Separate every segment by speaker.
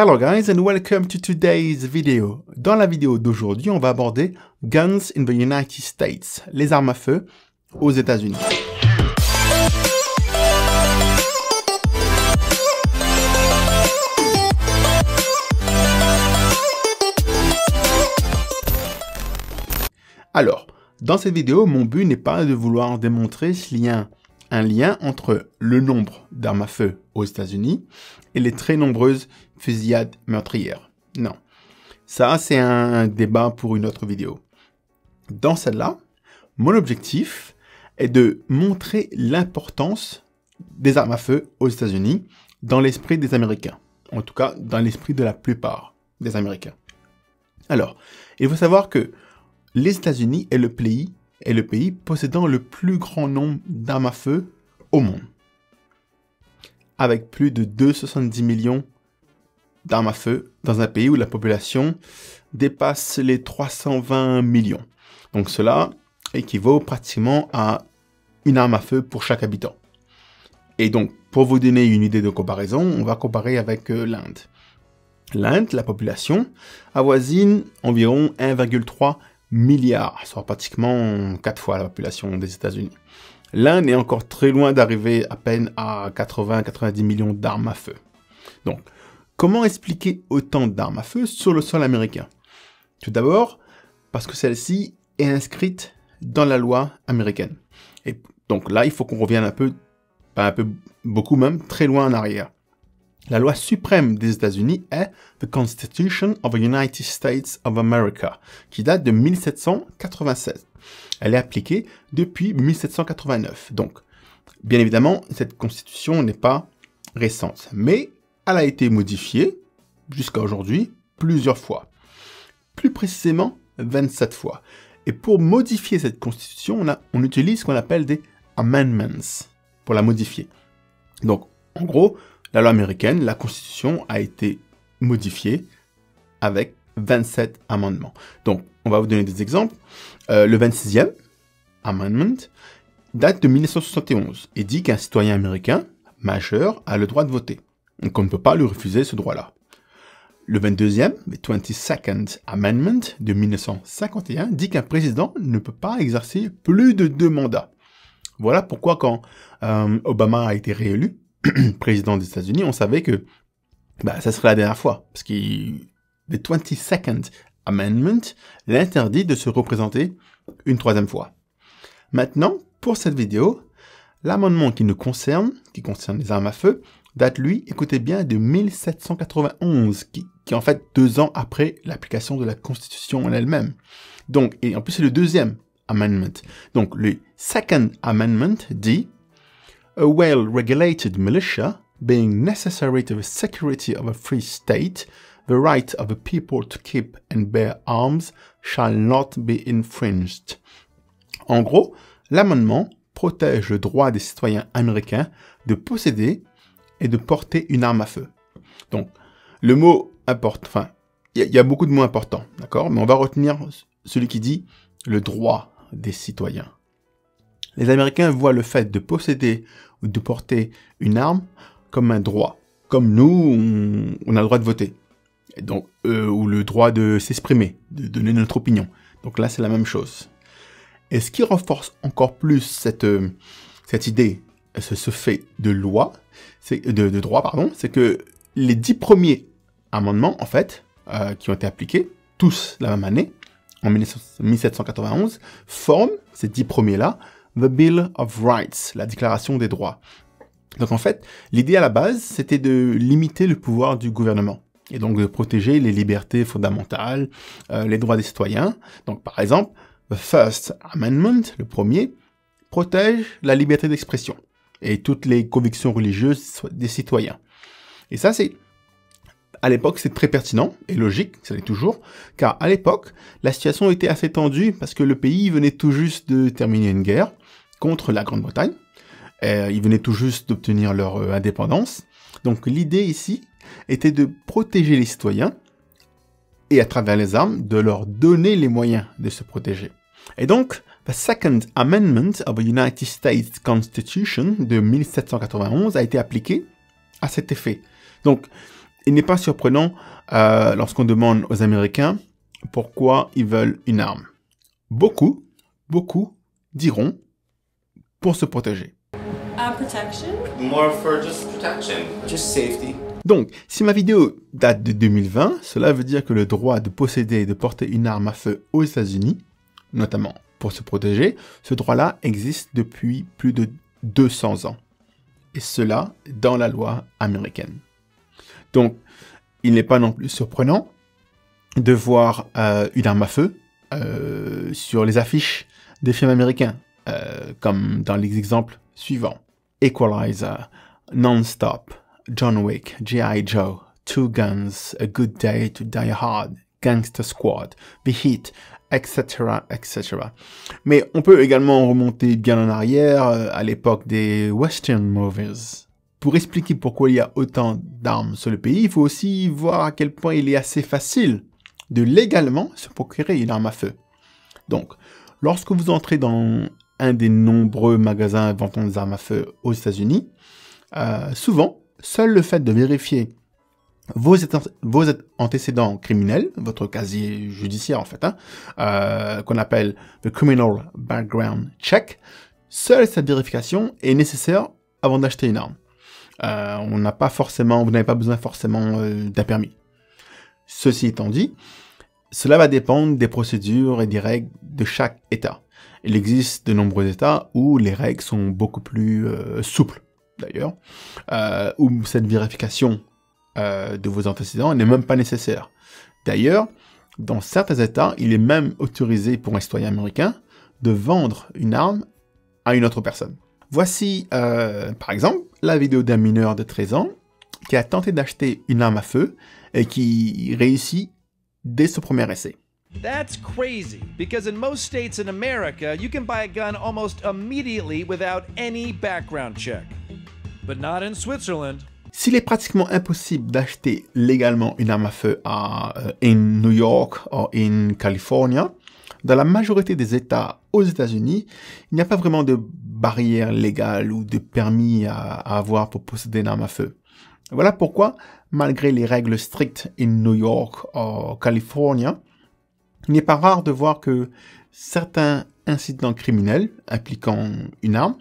Speaker 1: Hello guys and welcome to today's video. Dans la vidéo d'aujourd'hui, on va aborder Guns in the United States, les armes à feu aux États-Unis. Alors, dans cette vidéo, mon but n'est pas de vouloir démontrer un lien entre le nombre d'armes à feu aux États-Unis et les très nombreuses fusillades meurtrières. Non. Ça, c'est un débat pour une autre vidéo. Dans celle-là, mon objectif est de montrer l'importance des armes à feu aux États-Unis dans l'esprit des Américains. En tout cas, dans l'esprit de la plupart des Américains. Alors, il faut savoir que les États-Unis est le pays possédant le plus grand nombre d'armes à feu au monde. Avec plus de 270 millions d'armes à feu dans un pays où la population dépasse les 320 millions. Donc cela équivaut pratiquement à une arme à feu pour chaque habitant. Et donc, pour vous donner une idée de comparaison, on va comparer avec l'Inde. L'Inde, la population, avoisine environ 1,3 milliard, soit pratiquement 4 fois la population des États-Unis. L'Inde est encore très loin d'arriver à peine à 80-90 millions d'armes à feu. Donc, comment expliquer autant d'armes à feu sur le sol américain? Tout d'abord, parce que celle-ci est inscrite dans la loi américaine. Et donc là, il faut qu'on revienne beaucoup même, très loin en arrière. La loi suprême des États-Unis est The Constitution of the United States of America, qui date de 1796. Elle est appliquée depuis 1789. Donc, bien évidemment, cette constitution n'est pas récente, mais elle a été modifiée jusqu'à aujourd'hui plusieurs fois. Plus précisément, 27 fois. Et pour modifier cette constitution, on utilise ce qu'on appelle des amendments pour la modifier. Donc, en gros, la loi américaine, la Constitution, a été modifiée avec 27 amendements. Donc, on va vous donner des exemples. Le 26e amendment date de 1971 et dit qu'un citoyen américain majeur a le droit de voter. Donc, on ne peut pas lui refuser ce droit-là. Le 22e, le 22nd amendment de 1951, dit qu'un président ne peut pas exercer plus de 2 mandats. Voilà pourquoi quand Obama a été réélu, président des États-Unis, on savait que ça serait la dernière fois. Parce que le 22nd Amendment l'interdit de se représenter une 3e fois. Maintenant, pour cette vidéo, l'amendement qui concerne les armes à feu, date lui, écoutez bien, de 1791, qui est en fait 2 ans après l'application de la Constitution en elle-même. Donc, et en plus c'est le 2e Amendment. Donc, le Second Amendment dit a well-regulated militia, being necessary to the security of a free state, the right of the people to keep and bear arms shall not be infringed. En gros, l'amendement protège le droit des citoyens américains de posséder et de porter une arme à feu. Donc, le mot importe, il y a beaucoup de mots importants, d'accord? Mais on va retenir celui qui dit le droit des citoyens. Les Américains voient le fait de posséder ou de porter une arme comme un droit. Comme nous, on a le droit de voter. Et donc, ou le droit de s'exprimer, de donner notre opinion. Donc là, c'est la même chose. Et ce qui renforce encore plus cette idée, ce fait de loi, de droit, c'est que les 10 premiers amendements, en fait, qui ont été appliqués, tous la même année, en 1791, forment, ces 10 premiers-là, The Bill of Rights, la déclaration des droits. Donc en fait, l'idée à la base, c'était de limiter le pouvoir du gouvernement et donc de protéger les libertés fondamentales, les droits des citoyens. Donc par exemple, the First Amendment, le premier, protège la liberté d'expression et toutes les convictions religieuses des citoyens. Et ça, à l'époque, c'est très pertinent et logique, ça l'est toujours, car à l'époque, la situation était assez tendue parce que le pays venait tout juste de terminer une guerre contre la Grande-Bretagne. Ils venaient tout juste d'obtenir leur indépendance. Donc l'idée ici était de protéger les citoyens et à travers les armes, de leur donner les moyens de se protéger. Et donc, the Second Amendment of the United States Constitution de 1791 a été appliqué à cet effet. Donc, il n'est pas surprenant lorsqu'on demande aux Américains pourquoi ils veulent une arme. Beaucoup diront pour se protéger.
Speaker 2: Protection?
Speaker 3: More for just protection, just safety.
Speaker 1: Donc, si ma vidéo date de 2020, cela veut dire que le droit de posséder et de porter une arme à feu aux États-Unis, notamment pour se protéger, ce droit-là existe depuis plus de 200 ans. Et cela dans la loi américaine. Donc, il n'est pas non plus surprenant de voir une arme à feu sur les affiches des films américains, comme dans les exemples suivants. Equalizer, Non-Stop, John Wick, G.I. Joe, Two Guns, A Good Day to Die Hard, Gangster Squad, The Heat, etc., etc. Mais on peut également remonter bien en arrière, à l'époque des Western movies. Pour expliquer pourquoi il y a autant d'armes sur le pays, il faut aussi voir à quel point il est assez facile de légalement se procurer une arme à feu. Donc, lorsque vous entrez dans un des nombreux magasins vendant des armes à feu aux États-Unis, souvent, seul le fait de vérifier vos antécédents criminels, votre casier judiciaire en fait, qu'on appelle le Criminal Background Check, seule cette vérification est nécessaire avant d'acheter une arme. Vous n'avez pas besoin forcément d'un permis. Ceci étant dit, cela va dépendre des procédures et des règles de chaque État. Il existe de nombreux États où les règles sont beaucoup plus souples, d'ailleurs, où cette vérification de vos antécédents n'est même pas nécessaire. D'ailleurs, dans certains États, il est même autorisé pour un citoyen américain de vendre une arme à une autre personne. Voici, par exemple, la vidéo d'un mineur de 13 ans qui a tenté d'acheter une arme à feu et qui réussit dès ce premier essai.
Speaker 4: That's crazy, because in most states in America, you can buy a gun almost immediately without any background check. But not in Switzerland.
Speaker 1: S'il est pratiquement impossible d'acheter légalement une arme à feu in New York ou in California, dans la majorité des États aux États-Unis, il n'y a pas vraiment de barrière légale ou de permis à avoir pour posséder une arme à feu. Voilà pourquoi, malgré les règles strictes in New York ou California, il n'est pas rare de voir que certains incidents criminels impliquant une arme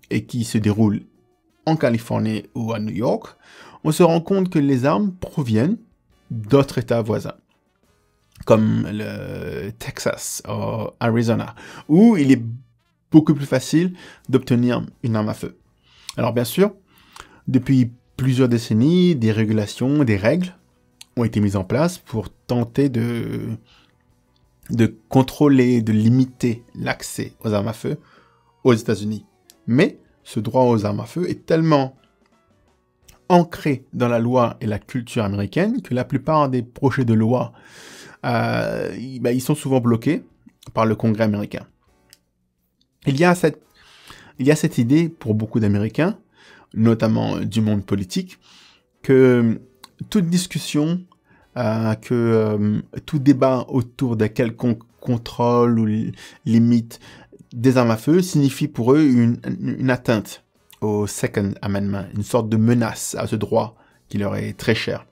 Speaker 1: et qui se déroulent en Californie ou à New York, on se rend compte que les armes proviennent d'autres États voisins, comme le Texas ou Arizona, où il est beaucoup plus facile d'obtenir une arme à feu. Alors bien sûr, depuis plusieurs décennies, des régulations, des règles ont été mises en place pour tenter de contrôler, de limiter l'accès aux armes à feu aux États-Unis. Mais ce droit aux armes à feu est tellement ancré dans la loi et la culture américaine que la plupart des projets de loi, ils sont souvent bloqués par le Congrès américain. Il y a cette idée pour beaucoup d'Américains, notamment du monde politique, que toute discussion, tout débat autour d'un quelconque contrôle ou limite des armes à feu signifie pour eux une atteinte au Second Amendment, une sorte de menace à ce droit qui leur est très cher.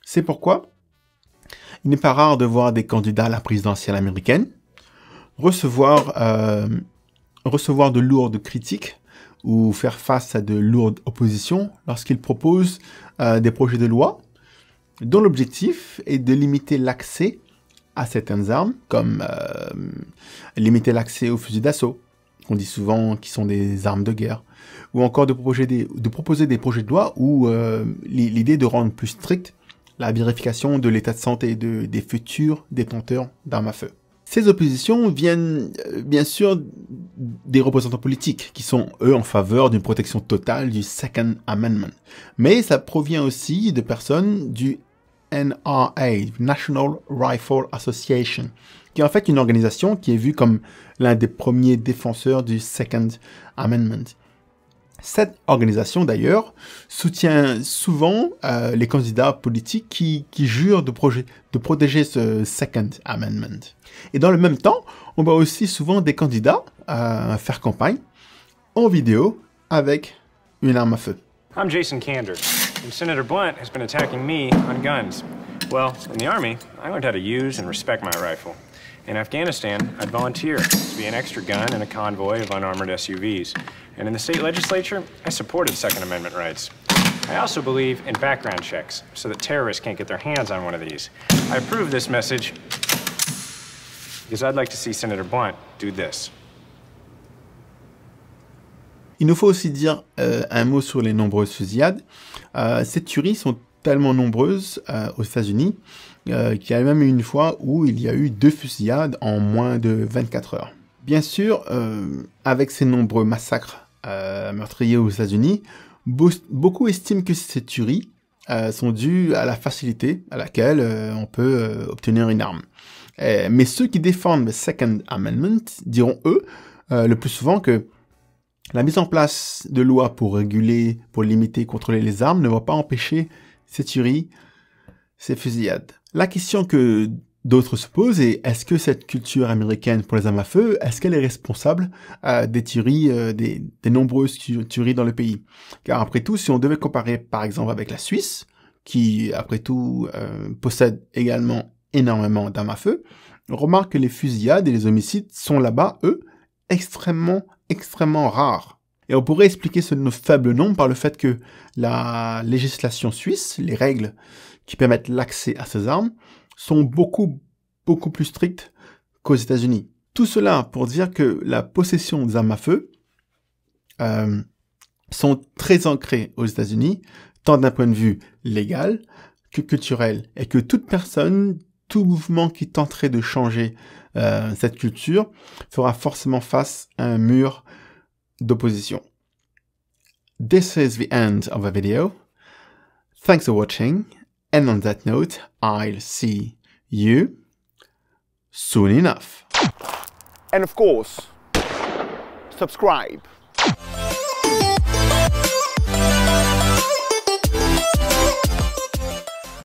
Speaker 1: C'est pourquoi il n'est pas rare de voir des candidats à la présidentielle américaine recevoir de lourdes critiques ou faire face à de lourdes oppositions lorsqu'ils proposent des projets de loi dont l'objectif est de limiter l'accès à certaines armes, comme limiter l'accès aux fusils d'assaut, qu'on dit souvent qui sont des armes de guerre, ou encore de proposer des projets de loi où l'idée de rendre plus stricte la vérification de l'état de santé des futurs détenteurs d'armes à feu. Ces oppositions viennent bien sûr des représentants politiques qui sont, eux, en faveur d'une protection totale du Second Amendment. Mais ça provient aussi de personnes du NRA, National Rifle Association, qui est en fait une organisation qui est vue comme l'un des premiers défenseurs du Second Amendment. Cette organisation, d'ailleurs, soutient souvent les candidats politiques qui jurent de protéger ce Second Amendment. Et dans le même temps, on voit aussi souvent des candidats faire campagne en vidéo avec une arme à feu.
Speaker 5: I'm Jason Kander.
Speaker 2: and Senator Blunt has been attacking me on guns. Well, in the Army, I learned how to use and respect my rifle. In Afghanistan, I'd volunteer to be an extra gun in a convoy of unarmored SUVs. And in the state legislature, I supported Second Amendment rights. I also believe in background checks so that terrorists can't get their hands on one of these. I approve this message because I'd like to see Senator Blunt do this.
Speaker 1: Il nous faut aussi dire un mot sur les nombreuses fusillades. Ces tueries sont tellement nombreuses aux États-Unis qu'il y a même une fois où il y a eu 2 fusillades en moins de 24 heures. Bien sûr, avec ces nombreux massacres meurtriers aux États-Unis, beaucoup estiment que ces tueries sont dues à la facilité à laquelle on peut obtenir une arme. Mais ceux qui défendent le Second Amendment diront, eux, le plus souvent que la mise en place de lois pour réguler, pour limiter, contrôler les armes ne va pas empêcher ces tueries, ces fusillades. La question que d'autres se posent est, est-ce que cette culture américaine pour les armes à feu, est-ce qu'elle est responsable des tueries, des nombreuses tueries dans le pays? Car après tout, si on devait comparer par exemple avec la Suisse, qui après tout possède également énormément d'armes à feu, on remarque que les fusillades et les homicides sont là-bas, eux, extrêmement rares. Et on pourrait expliquer ce faible nombre par le fait que la législation suisse, les règles qui permettent l'accès à ces armes, sont beaucoup plus strictes qu'aux États-Unis. Tout cela pour dire que la possession des armes à feu sont très ancrées aux États-Unis, tant d'un point de vue légal que culturel, et que toute personne, tout mouvement qui tenterait de changer cette culture fera forcément face à un mur d'opposition. This is the end of the video. Thanks for watching, and on that note, I'll see you soon enough.
Speaker 5: And of course, subscribe.